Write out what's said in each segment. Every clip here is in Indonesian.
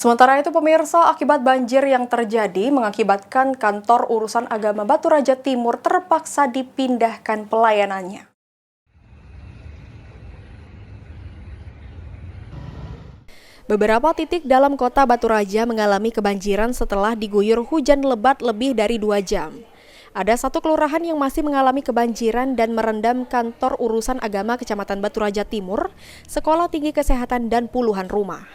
Sementara itu pemirsa, akibat banjir yang terjadi mengakibatkan kantor urusan agama Baturaja Timur terpaksa dipindahkan pelayanannya. Beberapa titik dalam kota Baturaja mengalami kebanjiran setelah diguyur hujan lebat lebih dari 2 jam. Ada satu kelurahan yang masih mengalami kebanjiran dan merendam kantor urusan agama Kecamatan Baturaja Timur, sekolah tinggi kesehatan dan puluhan rumah.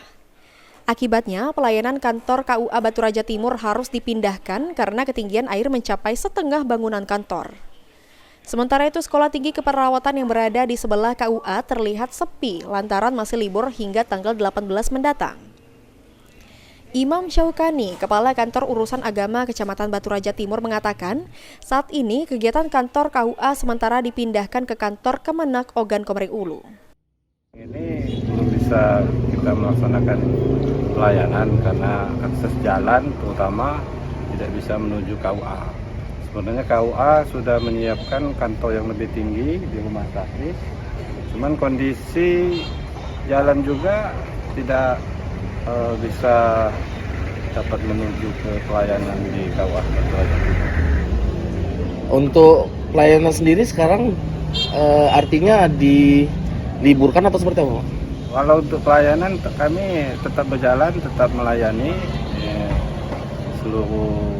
Akibatnya, pelayanan kantor KUA Baturaja Timur harus dipindahkan karena ketinggian air mencapai setengah bangunan kantor. Sementara itu, sekolah tinggi keperawatan yang berada di sebelah KUA terlihat sepi lantaran masih libur hingga tanggal 18 mendatang. Imam Syaukani, Kepala Kantor Urusan Agama Kecamatan Baturaja Timur mengatakan, saat ini kegiatan kantor KUA sementara dipindahkan ke kantor Kemenak Ogan Komering Ulu. Ini belum bisa kita melaksanakan pelayanan karena akses jalan terutama tidak bisa menuju KUA. Sebenarnya KUA sudah menyiapkan kantor yang lebih tinggi di rumah sakit, cuman kondisi jalan juga tidak bisa dapat menuju ke pelayanan di KUA. Untuk pelayanan sendiri sekarang artinya diliburkan atau seperti apa? Kalau untuk pelayanan kami tetap berjalan, tetap melayani seluruh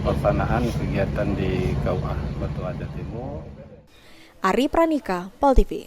pelaksanaan kegiatan di KUA Baturaja Timur. Ari Pranika, Pol TV.